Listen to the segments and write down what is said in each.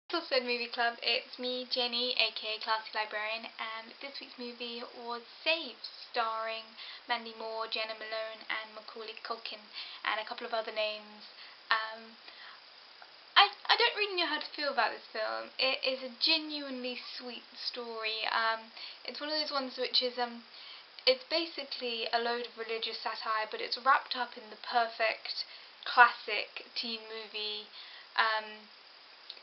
SourceFed Movie Club, it's me, Jenny, aka ClassyLibrarian, and this week's movie was Saved, starring Mandy Moore, Jenna Malone, and Macaulay Culkin, and a couple of other names. I don't really know how to feel about this film. It is a genuinely sweet story. It's one of those ones which is, it's basically a load of religious satire, but it's wrapped up in the perfect classic teen movie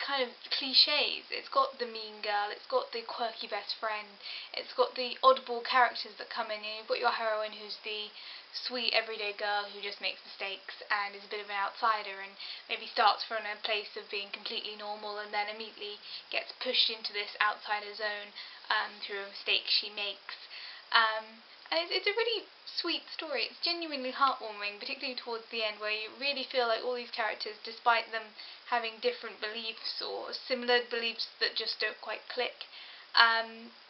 kind of cliches. It's got the mean girl, it's got the quirky best friend, it's got the oddball characters that come in. You've got your heroine who's the sweet everyday girl who just makes mistakes and is a bit of an outsider and maybe starts from a place of being completely normal and then immediately gets pushed into this outsider zone through a mistake she makes. And it's a really sweet story. It's genuinely heartwarming, particularly towards the end, where you really feel like all these characters, despite them having different beliefs or similar beliefs that just don't quite click,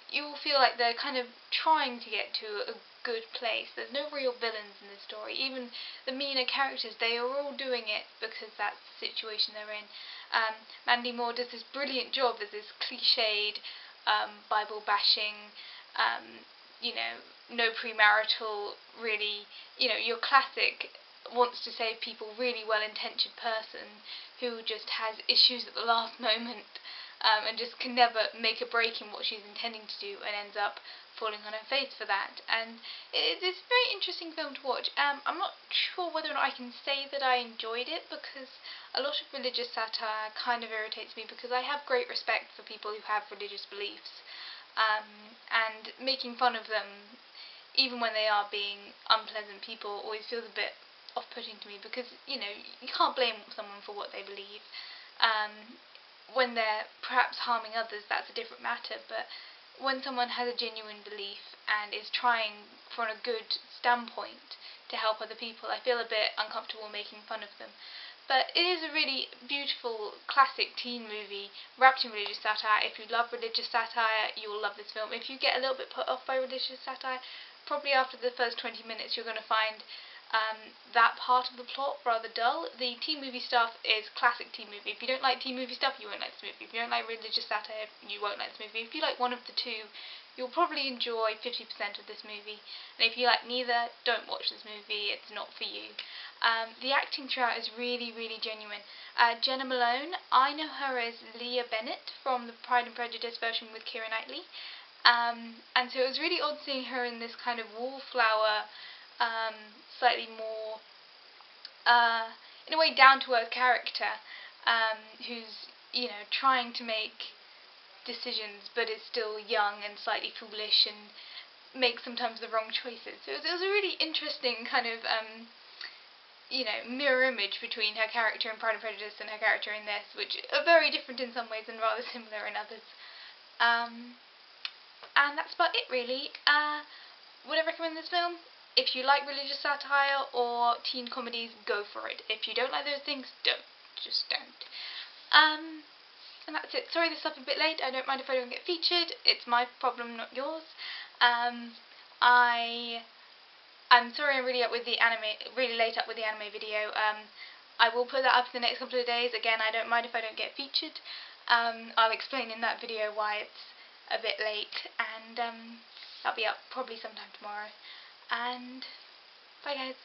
you all feel like they're kind of trying to get to a good place. There's no real villains in this story. Even the meaner characters, they are all doing it because that's the situation they're in. Mandy Moore does this brilliant job as this cliched, Bible-bashing, no premarital, really, your classic wants to save people, really well-intentioned person who just has issues at the last moment and just can never make a break in what she's intending to do and ends up falling on her face for that. And it's a very interesting film to watch. I'm not sure whether or not I can say that I enjoyed it, because a lot of religious satire kind of irritates me, because I have great respect for people who have religious beliefs. And making fun of them, even when they are being unpleasant people, always feels a bit off-putting to me, because, you can't blame someone for what they believe. When they're perhaps harming others, that's a different matter, but when someone has a genuine belief and is trying from a good standpoint to help other people, I feel a bit uncomfortable making fun of them. But it is a really beautiful, classic teen movie wrapped in religious satire. If you love religious satire, you will love this film. If you get a little bit put off by religious satire, probably after the first 20 minutes you're going to find that part of the plot rather dull. The teen movie stuff is classic teen movie. If you don't like teen movie stuff, you won't like this movie. If you don't like religious satire, you won't like this movie. If you like one of the two, you'll probably enjoy 50% of this movie. And if you like neither, don't watch this movie. It's not for you. The acting throughout is really, really genuine. Jenna Malone, I know her as Leah Bennett from the Pride and Prejudice version with Keira Knightley. And so it was really odd seeing her in this kind of wallflower, slightly more, in a way, down-to-earth character, who's, trying to make decisions but is still young and slightly foolish and makes sometimes the wrong choices. So it was a really interesting kind of, mirror image between her character in Pride and Prejudice and her character in this, which are very different in some ways and rather similar in others. And that's about it, really. Would I recommend this film? If you like religious satire or teen comedies, go for it. If you don't like those things, don't. Just don't. And that's it. Sorry this is up a bit late. I don't mind if I don't get featured. It's my problem, not yours. I'm sorry I'm really late up with the anime video. I will put that up in the next couple of days. Again, I don't mind if I don't get featured. I'll explain in that video why it's a bit late, and that'll be up probably sometime tomorrow. And bye guys.